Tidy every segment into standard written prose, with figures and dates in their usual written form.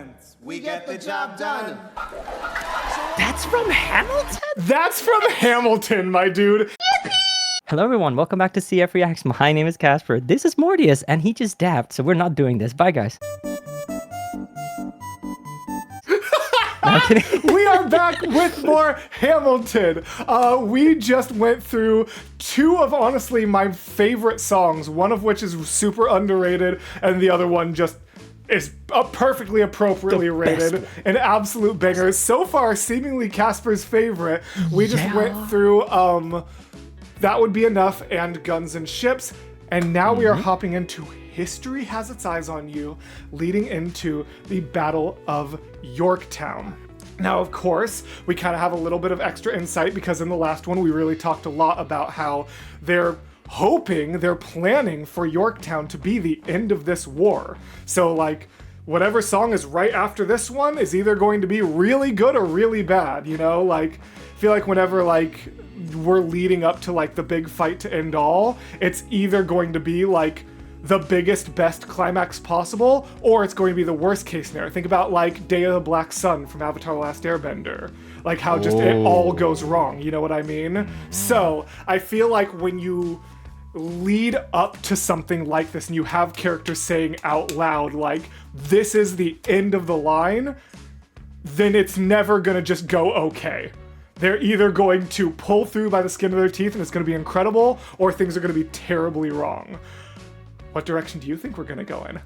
sense. We get the job done. That's from Hamilton? That's from Hamilton, my dude. Hello everyone, welcome back to CF Reacts. My name is Casper. This is Mortius, and he just dabbed, so we're not doing this. Bye, guys. No, I'm kidding. We are back with more Hamilton. We just went through two of, honestly, my favorite songs, one of which is super underrated, and the other one just is perfectly appropriately rated. An absolute banger. So far, seemingly Casper's favorite. We just went through That Would Be Enough and Guns and Ships, and now we are hopping into History Has Its Eyes on You, leading into the Battle of Yorktown. Now, of course, we kind of have a little bit of extra insight because in the last one we really talked a lot about how they're planning for Yorktown to be the end of this war. So, like, whatever song is right after this one is either going to be really good or really bad, you know? Like, I feel like whenever, like, we're leading up to, like, the big fight to end all, it's either going to be, like, the biggest, best climax possible, or it's going to be the worst case scenario. Think about, like, Day of the Black Sun from Avatar: The Last Airbender. Like, how just it all goes wrong, you know what I mean? So, I feel like when you lead up to something like this and you have characters saying out loud, like, this is the end of the line, then it's never gonna just go okay. They're either going to pull through by the skin of their teeth and it's gonna be incredible, or things are gonna be terribly wrong. What direction do you think we're gonna go in?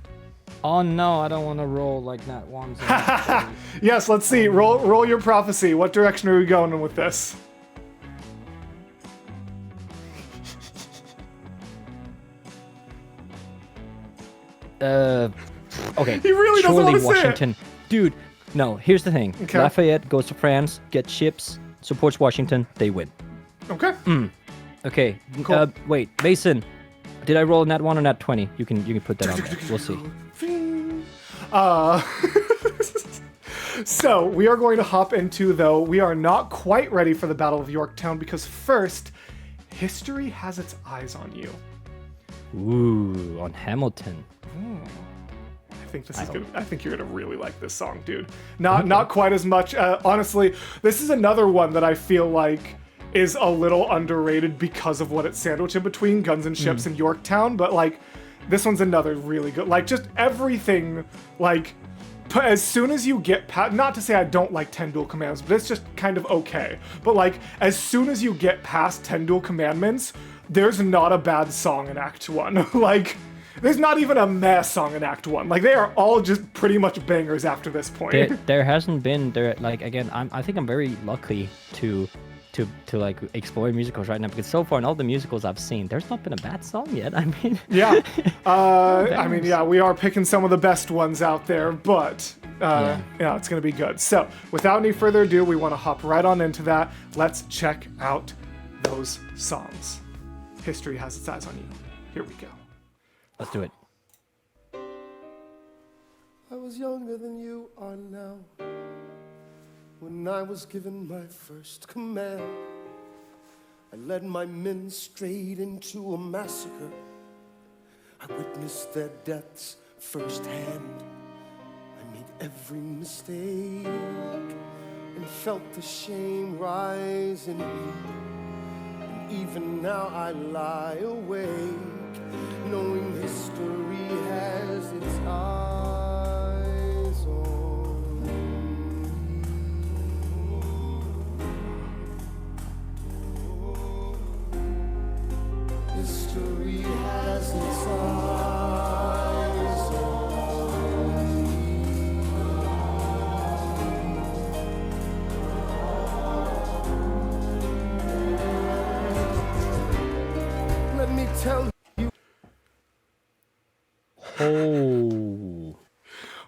Oh no, I don't want to roll like that one. Yes, let's see. Roll your prophecy. What direction are we going with this? Okay. He really doesn't surely want to say it. Washington. Dude, no, here's the thing. Okay. Lafayette goes to France, gets ships, supports Washington, they win. Okay. Okay. Cool. Wait, Mason. Did I roll nat 1 or nat 20? You can put that on there. We'll see. So, we are going to hop into, though, we are not quite ready for the Battle of Yorktown because first, history has its eyes on you. Ooh, on Hamilton. I think this is gonna. I think you're gonna really like this song, dude. Not quite as much. Honestly, this is another one that I feel like is a little underrated because of what it's sandwiched in between Guns and Ships and Yorktown. But like, this one's another really good. Like, just everything. Like, as soon as you get past, not to say I don't like 10 Dual Commandments, but it's just kind of okay. But like, as soon as you get past 10 Dual Commandments, there's not a bad song in Act 1. Like, there's not even a meh song in Act 1. Like, they are all just pretty much bangers after this point. There hasn't been like again. I think I'm very lucky to like explore musicals right now because so far in all the musicals I've seen, there's not been a bad song yet. I mean, yeah. I mean, yeah, we are picking some of the best ones out there, but yeah, it's gonna be good. So, without any further ado, we want to hop right on into that. Let's check out those songs. History Has Its Eyes on You. Here we go. Let's do it. I was younger than you are now when I was given my first command. I led my men straight into a massacre. I witnessed their deaths firsthand. I made every mistake and felt the shame rise in me. And even now I lie awake, knowing history has its eyes on me. History has its eyes on me. Let me tell you. Oh,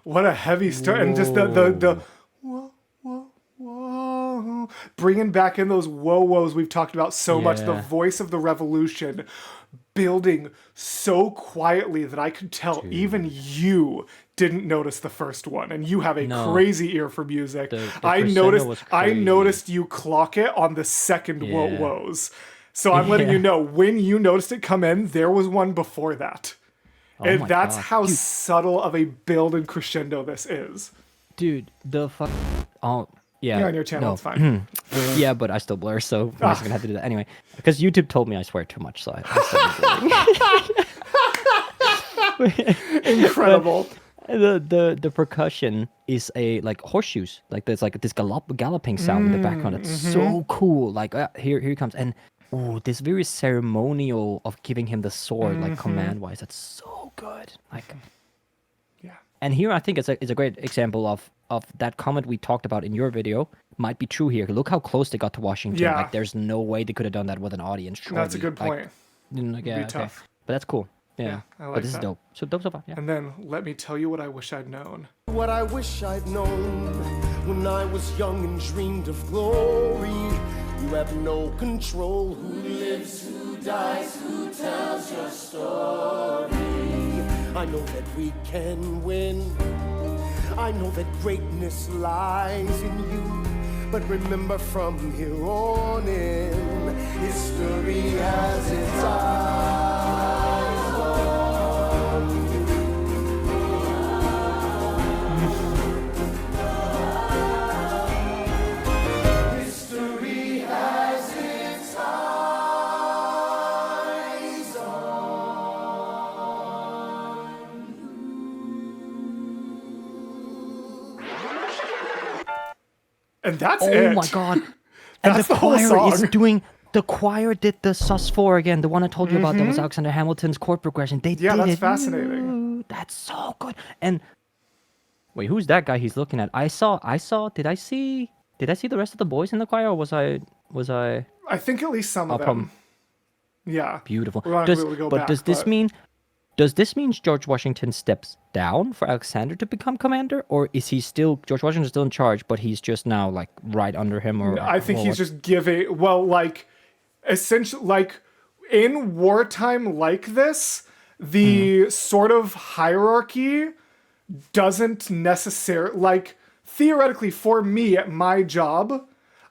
What a heavy start. And just the whoa, whoa, whoa. Bringing back in those whoa-woes we've talked about so much. The voice of the revolution building so quietly that I could tell even you didn't notice the first one, and you have a crazy ear for music. I noticed you clock it on the second whoa-woes. So I'm letting you know, when you noticed it come in, there was one before that. And that's how subtle of a build and crescendo this is. Dude, the fuck. Oh, yeah. You're on your channel, No. it's fine. Yeah, but I still blur, so I'm just gonna have to do that anyway. Because YouTube told me I swear too much, so I started blurring. Incredible. The percussion is a like horseshoes, like there's like this galloping sound in the background. It's so cool. Like here he comes, and this very ceremonial of giving him the sword, like command wise. That's so good. Like, Yeah. and here I think it's a great example of that comment we talked about in your video might be true here. Look how close they got to Washington. Yeah. Like there's no way they could have done that with an audience. That's a surely. good point. Like, yeah, be okay. tough. But that's cool. Yeah, I like but this that. is dope. So dope so far. Yeah. And then let me tell you what I wish I'd known. What I wish I'd known when I was young and dreamed of glory. You have no control. Who lives, who dies, who tells your story? I know that we can win. I know that greatness lies in you. But remember, from here on in, history has its eyes on you. History has its eyes on And that's Oh it. my god. And That's the the whole choir is song. doing the choir did the sus4 again, the one I told you about that was Alexander Hamilton's chord progression. They Yeah, did that's it. fascinating. Ooh, that's so good. And wait, who's that guy he's looking at? I saw did I see the rest of the boys in the choir, or was I I think at least some of them. problem? Yeah. Beautiful. We're not gonna be able to go back, does this mean George Washington steps down for Alexander to become commander, or is he still George Washington's still in charge, but he's just now like right under him? Or I think or he's what? just giving, well, like, essentially, like, in wartime like this, the sort of hierarchy doesn't necessarily, like, theoretically, for me at my job,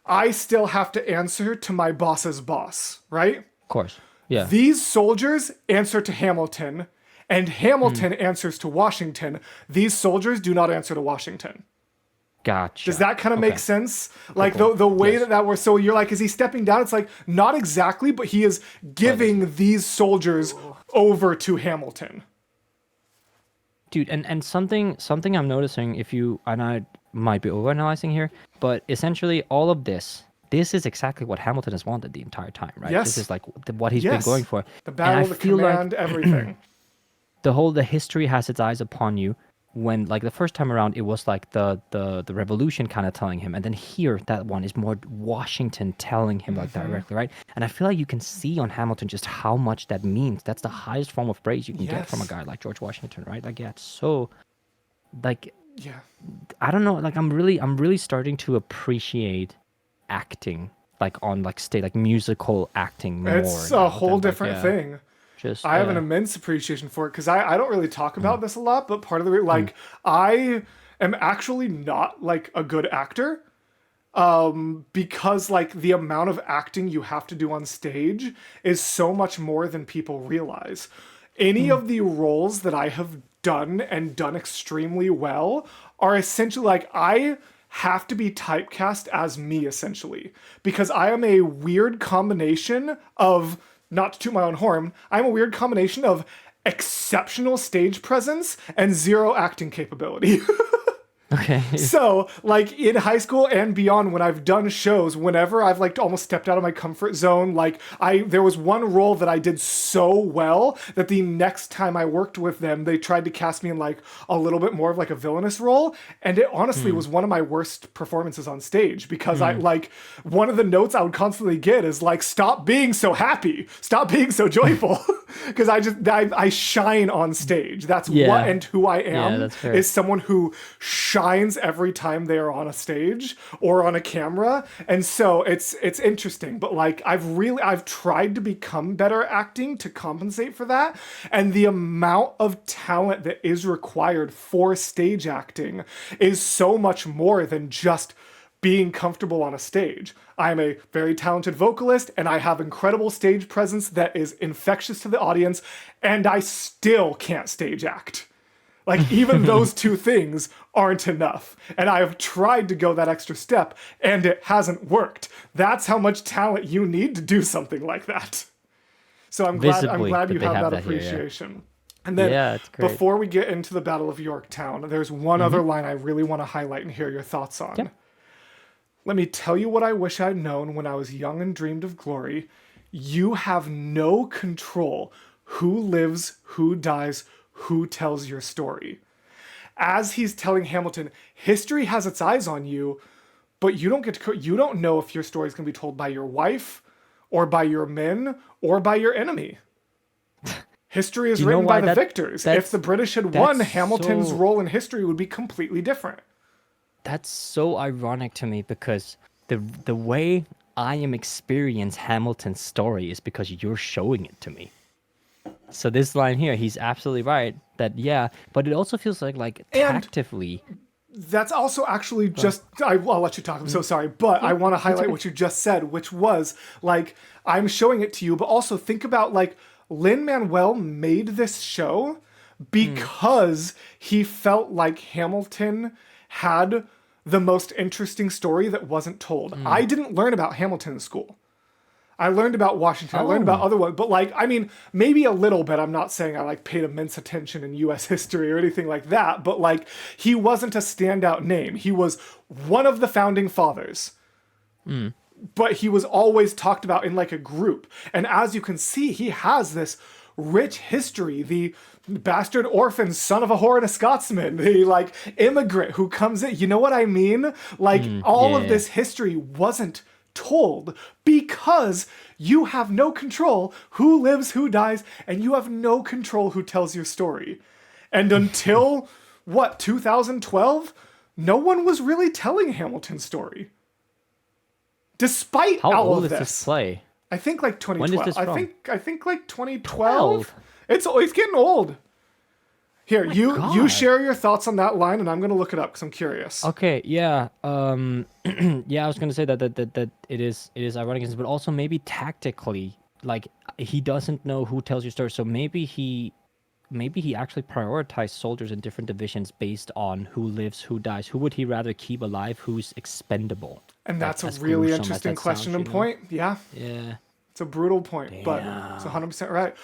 I still have to answer to my boss's boss, right? Of course. Yeah. These soldiers answer to Hamilton, and Hamilton answers to Washington. These soldiers do not answer to Washington. Gotcha. Does that kind of Okay. make sense? Like cool. the way Yes. that we're, so you're like, is he stepping down? It's like, not exactly, but he is giving these soldiers over to Hamilton. Dude, and something I'm noticing, if you, and I might be overanalyzing here, but essentially all of this is exactly what Hamilton has wanted the entire time, right? Yes. This is like what he's been Yes. going for. The And battle, I the feel like command, everything. the history has its eyes upon you. When like the first time around, it was like the revolution kind of telling him, and then here that one is more Washington telling him like directly, right? And I feel like you can see on Hamilton just how much that means. That's the highest form of praise you can get from a Yes. guy like George Washington, right? Like yeah, it's so like Yeah. I don't know, like I'm really starting to appreciate acting, like on like stage, like musical acting more. It's now a whole than, like, different yeah, thing. Just I have an yeah. immense appreciation for it because I don't really talk about this a lot, but part of the Mm. like I am actually not like a good actor. Because like the amount of acting you have to do on stage is so much more than people realize. Any of the roles that I have done and done extremely well are essentially like I have to be typecast as me essentially because I am a weird combination of, not to toot my own horn, I'm a weird combination of exceptional stage presence and zero acting capability. Okay. So, like in high school and beyond, when I've done shows, whenever I've like almost stepped out of my comfort zone, like there was one role that I did so well that the next time I worked with them, they tried to cast me in like a little bit more of like a villainous role, and it honestly was one of my worst performances on stage because I like one of the notes I would constantly get is like, "Stop being so happy, stop being so joyful," because I shine on stage. That's Yeah. what and who I am that's fair. is someone who shines every time they are on a stage or on a camera. And so it's interesting, but like I've tried to become better at acting to compensate for that. And the amount of talent that is required for stage acting is so much more than just being comfortable on a stage. I'm a very talented vocalist and I have incredible stage presence that is infectious to the audience, and I still can't stage act. Like, even those two things aren't enough. And I have tried to go that extra step, and it hasn't worked. That's how much talent you need to do something like that. So I'm glad you have that appreciation. Here, yeah. And then it's great. Before we get into the Battle of Yorktown, there's one other line I really want to highlight and hear your thoughts on. Yep. Let me tell you what I wish I'd known when I was young and dreamed of glory. You have no control who lives, who dies, who tells your story. As he's telling Hamilton, history has its eyes on you, but you don't know if your story is going to be told by your wife or by your men or by your enemy. History is written by the victors. If the British had won, Hamilton's role in history would be completely different. That's so ironic to me because the way I am experiencing Hamilton's story is because you're showing it to me. So this line here, he's absolutely right that, but it also feels like tactively. That's also actually just, I'll let you talk, I'm so sorry, but I want to highlight what you just said, which was, like, I'm showing it to you, but also think about, like, Lin-Manuel made this show because he felt like Hamilton had the most interesting story that wasn't told. I didn't learn about Hamilton in school. I learned about Washington. I learned about other ones, but maybe a little bit. I'm not saying I paid immense attention in U.S. history or anything like that, but he wasn't a standout name. He was one of the founding fathers, but he was always talked about in a group. And as you can see, he has this rich history. The bastard orphan, son of a whore and a Scotsman, the immigrant who comes in. You know what I mean? All of this history wasn't told because you have no control who lives, who dies, and you have no control who tells your story. And until 2012, no one was really telling Hamilton's story. Despite all of this. How old is this play? I think 2012. When is this from? I think 2012. It's getting old. Here, you share your thoughts on that line, and I'm gonna look it up because I'm curious. Okay, yeah, I was gonna say that it is ironic, but also maybe tactically, he doesn't know who tells your story, so maybe he actually prioritized soldiers in different divisions based on who lives, who dies. Who would he rather keep alive? Who's expendable? And that's a really interesting question and point. Yeah. Yeah. It's a brutal point, but it's 100% right.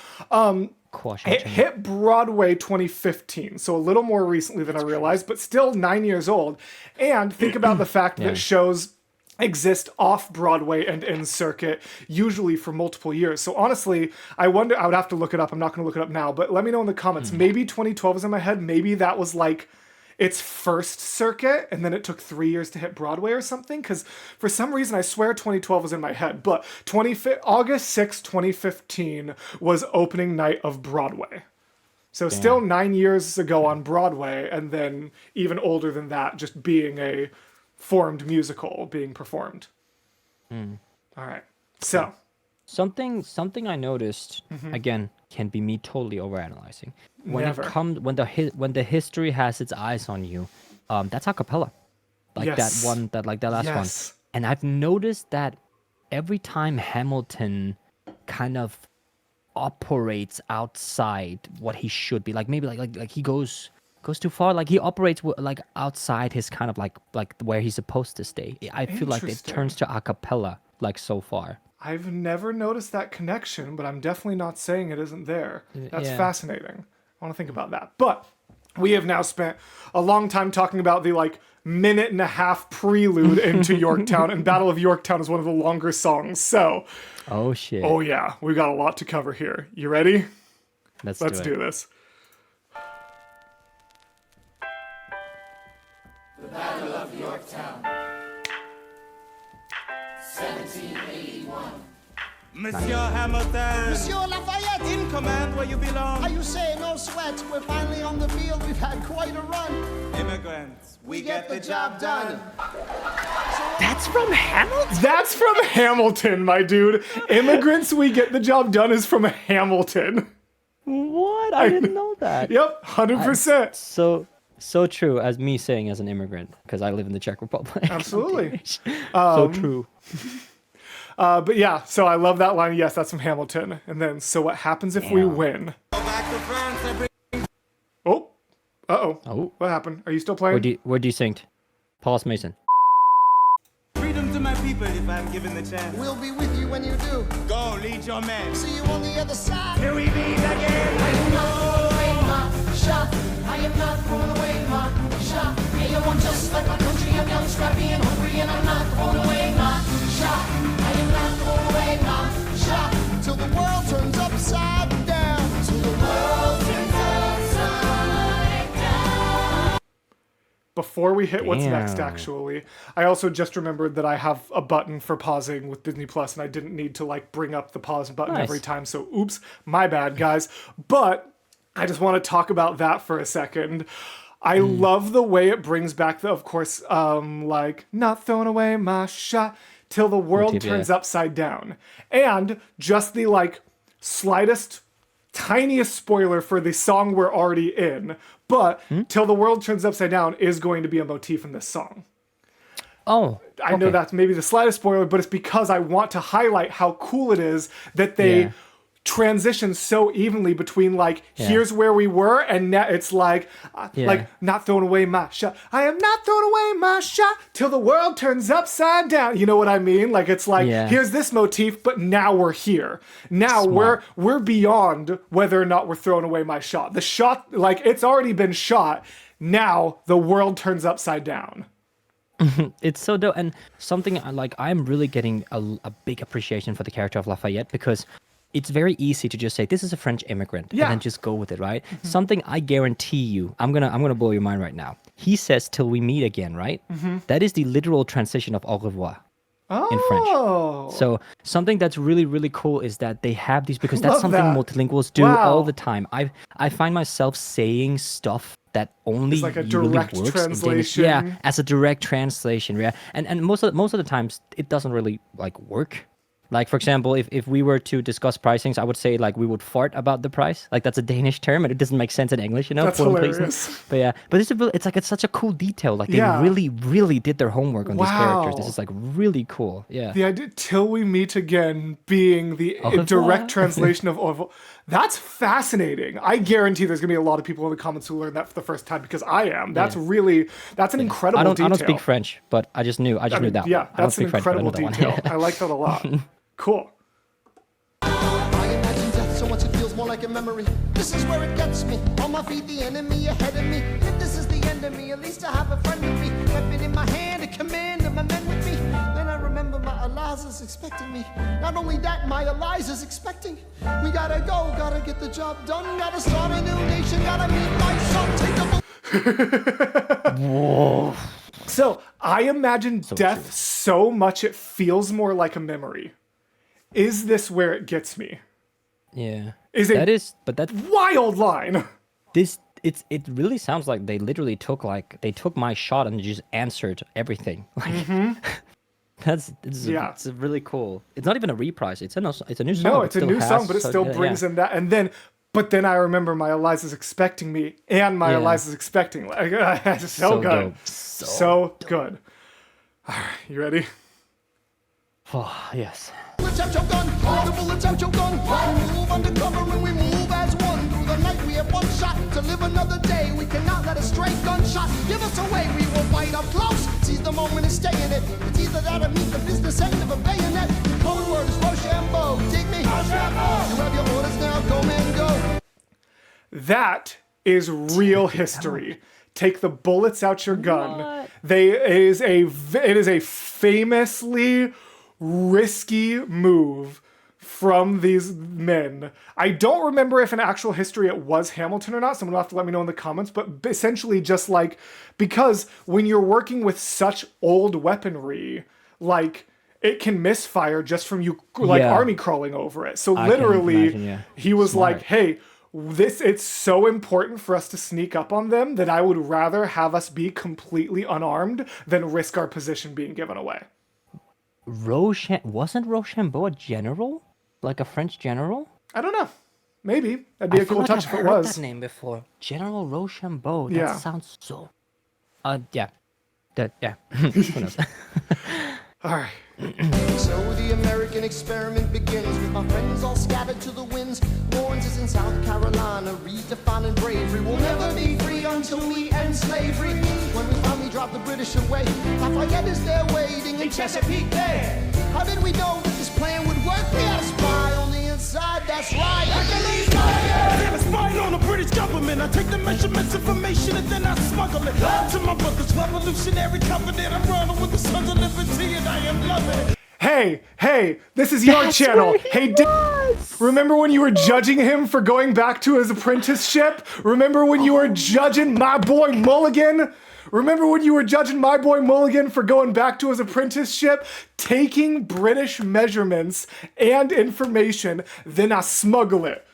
It hit Broadway 2015, so a little more recently than I realized, but still 9 years old. And think about the fact that shows exist off Broadway and in circuit, usually for multiple years. So honestly, I wonder, I would have to look it up. I'm not going to look it up now, but let me know in the comments. Maybe 2012 is in my head. Maybe that was its first circuit, and then it took 3 years to hit Broadway or something, because for some reason I swear 2012 was in my head, but August 6, 2015 was opening night of Broadway. So still 9 years ago on Broadway, and then even older than that, just being a formed musical being performed. All right. So something I noticed, again, can be me totally overanalyzing. When when the history has its eyes on you, that's a cappella. That last one. And I've noticed that every time Hamilton kind of operates outside what he should be, maybe he goes too far, he operates outside his kind of like where he's supposed to stay. I feel like it turns to a cappella so far. I've never noticed that connection, but I'm definitely not saying it isn't there. That's fascinating. I want to think about that. But we have now spent a long time talking about the minute and a half prelude into Yorktown, and Battle of Yorktown is one of the longer songs. So, oh shit. Oh yeah, we got a lot to cover here. You ready? Let's do this. The Battle of Yorktown, 1781. Monsieur Hamilton. Monsieur Lafayette. In command where you belong. Are you saying no sweat? We're finally on the field. We've had quite a run. Immigrants, we get the job done. That's from Hamilton? That's from Hamilton, my dude. Immigrants, we get the job done is from Hamilton. What? I didn't know that. Yep, 100%. So true as me saying as an immigrant, because I live in the Czech Republic. Absolutely. So true. But yeah, so I love that line. Yes, that's from Hamilton. And then, so what happens if we win? Go back to France and bring... Uh-oh. Oh. What happened? Are you still playing? Where do you sing? Paulus Mason. Freedom to my people if I'm given the chance. We'll be with you when you do. Go, lead your man. See you on the other side. Here we meet again. I am not throwing away my shot. I am not throwing away my shot. Hey, I want just like my country. I'm young, scrappy, and hungry, and I'm not throwing away my shot. I am not throwing away my shot. Till the world turns upside down. Till the world turns upside down. Before we hit what's next, Damn. actually, I also just remembered that I have a button for pausing with Disney Plus, and I didn't need to like bring up the pause button Nice. every time. So, oops, my bad, guys. But I just want to talk about that for a second. I love the way it brings back the, of course, like not throwing away my shot till the world Motif, yeah. turns upside down, and just the like slightest tiniest spoiler for the song we're already in, but till the world turns upside down is going to be a motif in this song. Oh, I know okay. that's maybe the slightest spoiler, but it's because I want to highlight how cool it is that they Yeah. transition so evenly between like Yeah. here's where we were and now it's like Yeah. like not throwing away my shot. I am not throwing away my shot till the world turns upside down. You know what I mean? Like it's like Yeah. here's this motif, but now we're here. Now Smart. we're beyond whether or not we're throwing away my shot. The shot, like it's already been shot. Now the world turns upside down. It's so dope, and something like I'm really getting a big appreciation for the character of Lafayette, because it's very easy to just say this is a French immigrant Yeah. and then just go with it, right? Something I guarantee you, I'm gonna blow your mind right now. He says "till we meet again," right? That is the literal transition of "au revoir" in French. Oh. So something that's really, really cool is that they have these, because that's Love something that. multilinguals do Wow. all the time. I find myself saying stuff that only It's like a really direct works in Danish. translation. Yeah, as a direct translation. Yeah, and most of the times it doesn't really like work. Like for example, if we were to discuss pricings, I would say like we would fart about the price. Like that's a Danish term, and it doesn't make sense in English, you know. That's quote and paste. hilarious. But yeah, but it's such a cool detail. Like they Yeah. really, really did their homework on these characters. This Wow. is like really cool. Yeah. The idea "till we meet again" being the Au revoir. direct translation of "au revoir." That's fascinating. I guarantee there's gonna be a lot of people in the comments who learn that for the first time because I am. That's an incredible I don't detail. speak French, but I just knew I mean, that yeah, one. I don't that's an speak French, but I know incredible that one. detail. I like that a lot. Cool. I imagine death so much it feels more like a memory. This is where it gets me. On my feet, the enemy ahead of me. If this is the end of me, at least I have a friend with me. Weapon in my hand, a command of my men with me. Then I remember my Eliza's expecting me. Not only that, my Eliza's expecting. We gotta go, gotta get the job done. Gotta start a new nation, gotta meet my son. Take the So I imagine death so much it feels more like a memory. Is this where it gets me? Yeah. Is it- That is, but that Wild line. it really sounds like they literally took my shot and just answered everything. Like Yeah. it's really cool. It's not even a reprise. It's a new song. No, but it's a still new has song, but it such- still yeah, brings yeah. in that. But then I remember my Eliza's expecting me, and my Yeah. Eliza's expecting. Like, it's so So good. dope. So good. All right, you ready? Oh, yes. bullets out your gun. All the bullets out your gun. We move undercover and we move as one. Through the night we have one shot to live another day. We cannot let a stray gunshot give us away. We will fight up close. Seize the moment and stay in it. It's either that or meet the business end of a bayonet. The code word is Rochambeau. Dig me? Rochambeau. You have your orders now. Go, man, go. That is real history. Take the bullets out your gun. It is a famously risky move from these men. I don't remember if in actual history it was Hamilton or not. Someone will have to let me know in the comments. But essentially just like, because when you're working with such old weaponry, like it can misfire just from you like Yeah. army crawling over it. So I can literally imagine, yeah. he was Smart. like, hey, it's so important for us to sneak up on them that I would rather have us be completely unarmed than risk our position being given away. Wasn't Rochambeau a general? Like a French general? I don't know. Maybe. That'd be a I feel cool like touch I've if it heard was. that name before. General Rochambeau. That Yeah. sounds so. Yeah. Yeah. Who knows? All right. So the American experiment begins with my friends all scattered to the winds. Lawrence is in South Carolina, redefining bravery. We'll never be free until we end slavery. When we finally drop the British away, Lafayette is there waiting in Chesapeake Bay. How did we know that this plan would work? We had a spy on the inside, that's right. I got a spy on the British government. I take the measurements, information, and then I smuggle it to my brother's revolutionary covenant. I'm running with the Sons of Liberty, and I am loving it. Hey, this is your channel. Hey, remember when you were judging him for going back to his apprenticeship? Remember when you were judging my boy Mulligan? Remember when you were judging my boy Mulligan for going back to his apprenticeship? Taking British measurements and information, then I smuggle it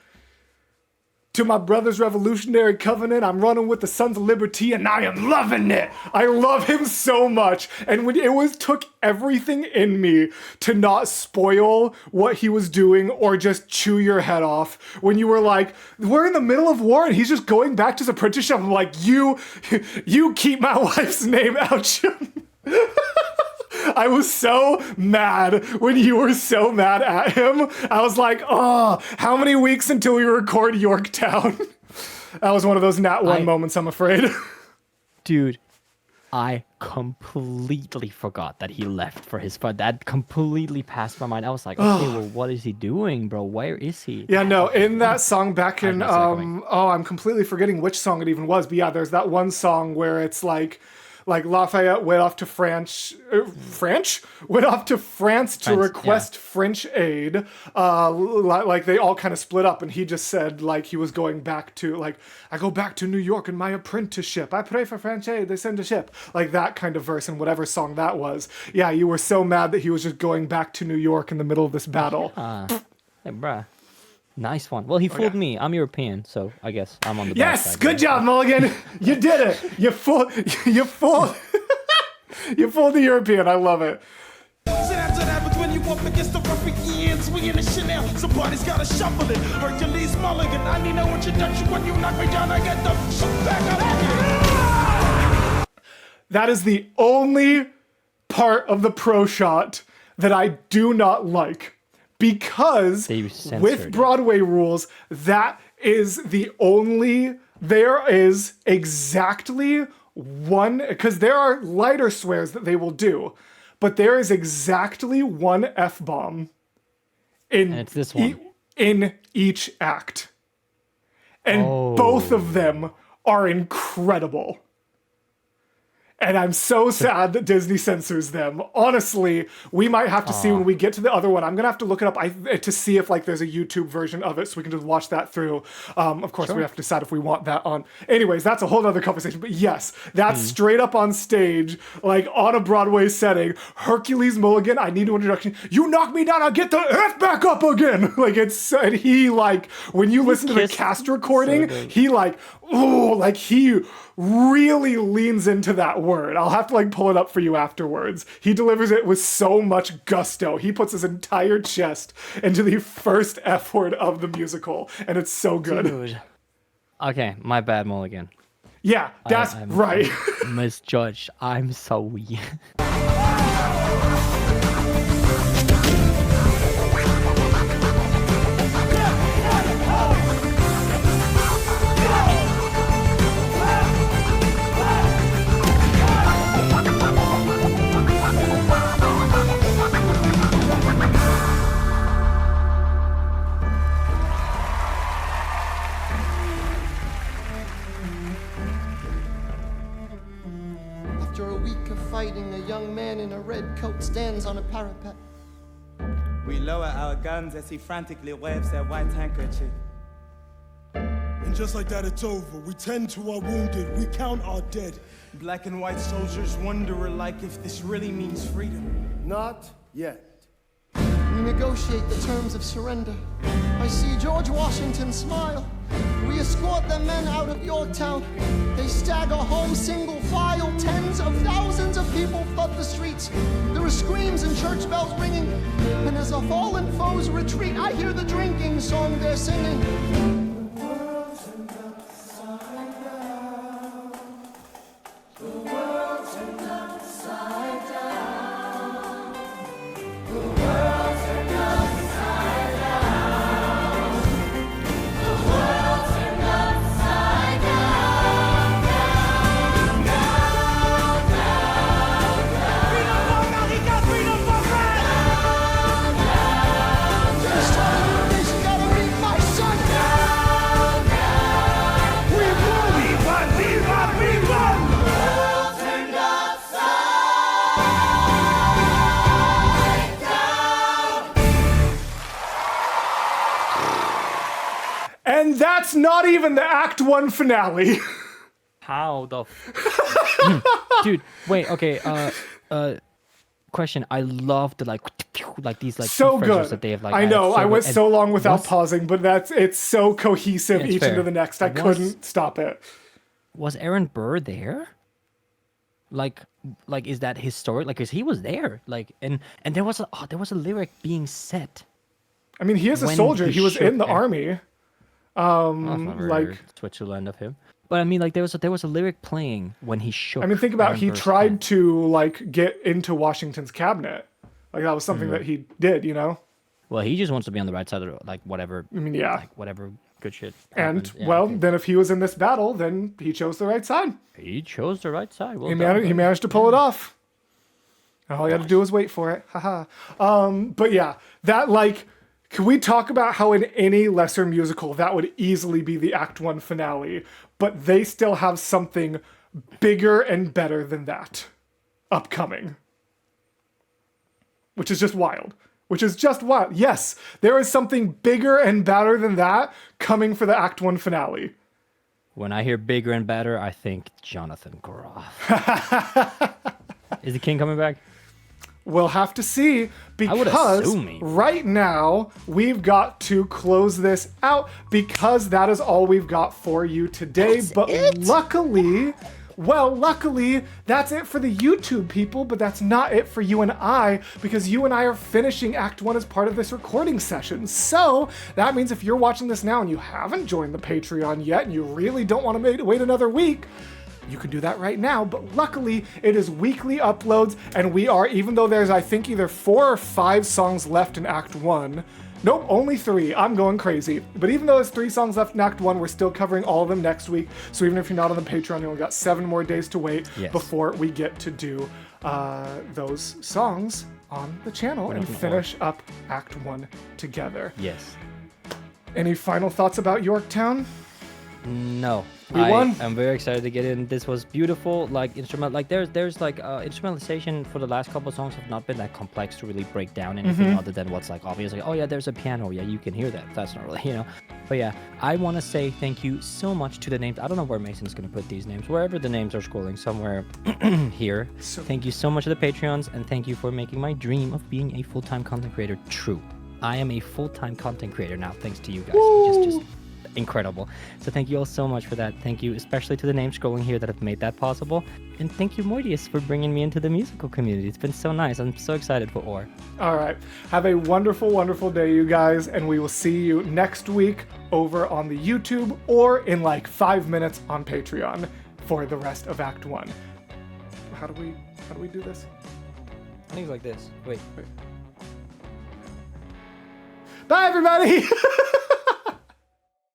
to my brother's revolutionary covenant. I'm running with the Sons of Liberty, and I am loving it. I love him so much. And when it took everything in me to not spoil what he was doing or just chew your head off. When you were like, we're in the middle of war and he's just going back to his apprenticeship. I'm like, you keep my wife's name out your I was so mad when you were so mad at him. I was like, oh, how many weeks until we record Yorktown? That was one of those Nat 1 moments, I'm afraid. Dude, I completely forgot that he left for his fun. That completely passed my mind. I was like, okay, well, what is he doing, bro? Where is he? Yeah, no, in that song back in, coming. I'm completely forgetting which song it even was. But yeah, there's that one song where it's like Lafayette went off to France to request French aid. Like they all kind of split up, and he just said like he was going back to like, I go back to New York in my apprenticeship. I pray for French aid. They send a ship. Like that kind of verse in whatever song that was. Yeah, you were so mad that he was just going back to New York in the middle of this battle. Hey, bruh. Nice one. Well, he fooled me. I'm European, so I guess I'm on the bad Yes, side. good job, Mulligan. You did it. You fooled you fooled the European. I love it. That's what happens when you up against the ruffians. We in the Chanel, somebody's gotta shuffle it. Hercules Mulligan, I need no introduction. When you knock me down, I get the shit back up. That is the only part of the pro shot that I do not like. Because with Broadway rules, that is the only, there is exactly one, because there are lighter swears that they will do, but there is exactly one F-bomb in, and it's this one. In each act. And both of them are incredible. And I'm so sad that Disney censors them. Honestly, we might have to see when we get to the other one. I'm going to have to look it up to see if like there's a YouTube version of it so we can just watch that through. Of course, we have to decide if we want that on. Anyways, that's a whole other conversation. But yes, that's straight up on stage, like on a Broadway setting. Hercules Mulligan, I need no introduction. You knock me down, I'll get the F back up again. Like it's, and he like, when you listen to the cast recording, he like, oh, like he really leans into that word. I'll have to like pull it up for you afterwards. He delivers it with so much gusto. He puts his entire chest into the first F word of the musical, and it's so good. Dude. Okay, my bad, Mulligan. Yeah, that's right. I'm misjudged. I'm sorry. After a week of fighting, a young man in a red coat stands on a parapet. We lower our guns as he frantically waves that white handkerchief. And just like that, it's over. We tend to our wounded. We count our dead. Black and white soldiers wonder alike if this really means freedom. Not yet. We negotiate the terms of surrender. I see George Washington smile. We escort the men out of Yorktown. They stagger home single file. Tens of thousands of people flood the streets. There are screams and church bells ringing. And as our fallen foes retreat, I hear the drinking song they're singing. The world turned upside down. The world turned upside down. And that's not even the Act 1 finale. How the dude, wait, okay, question. I love the like these like So key good. phrases that they have like I know, I went good. so long without was- pausing, but it's so cohesive It's each fair. into the next. I Was- couldn't stop it. Was Aaron Burr there? Like is that historic? Like, cause he was there. Like, and there was a lyric being said. I mean, he is a When soldier. he He was shook in the Aaron- army. Oh, that's not very like- Switzerland of him. But I mean, like there was a lyric playing when he shook. I mean, think about Aaron he Burr's tried hand. to like get into Washington's cabinet. Like that was something that he did, you know? Well, he just wants to be on the right side of like whatever. I mean, yeah. Like whatever good shit. And happens. Yeah, well, okay. then if he was in this battle, then he chose the right side. He chose the right side. Well He, done, he buddy. managed to pull it off. All you had to do was wait for it. Haha. But yeah, that like, can we talk about how in any lesser musical that would easily be the Act 1 finale, but they still have something bigger and better than that upcoming. Which is just wild. Which is just wild. Yes, there is something bigger and better than that coming for the Act 1 finale. When I hear bigger and better, I think Jonathan Groff. Is the king coming back? We'll have to see would because assume he- right now we've got to close this out because that is all we've got for you today. But luckily, that's it for the YouTube people, but that's not it for you and I because you and I are finishing Act 1 as part of this recording session. So that means if you're watching this now and you haven't joined the Patreon yet and you really don't want to wait another week, you can do that right now, but luckily it is weekly uploads, and we are, even though there's I think either 4 or 5 songs left in Act 1, nope, only 3, I'm going crazy, but even though there's 3 songs left in Act 1, we're still covering all of them next week, so even if you're not on the Patreon, you only got 7 more days to wait Yes. before we get to do those songs on the channel and finish up Act 1 together. Yes. Any final thoughts about Yorktown? No. We won. I'm very excited to get in. This was beautiful. Like instrument, like there's like instrumentalization for the last couple of songs have not been that complex to really break down anything other than what's like obvious. Like, oh yeah, there's a piano. Yeah, you can hear that. That's not really, But yeah, I want to say thank you so much to the names. I don't know where Mason's gonna put these names. Wherever the names are scrolling, somewhere here. Thank you so much to the Patreons, and thank you for making my dream of being a full-time content creator true. I am a full-time content creator now, thanks to you guys, which is just incredible. So thank you all so much for that. Thank you especially to the names scrolling here that have made that possible. And thank you, Moitius, for bringing me into the musical community. It's been so nice. I'm so excited for Or. All right. Have a wonderful, wonderful day, you guys, and we will see you next week over on the YouTube or in like 5 minutes on Patreon for the rest of Act 1. How do we do this? Things like this. Wait. Bye, everybody!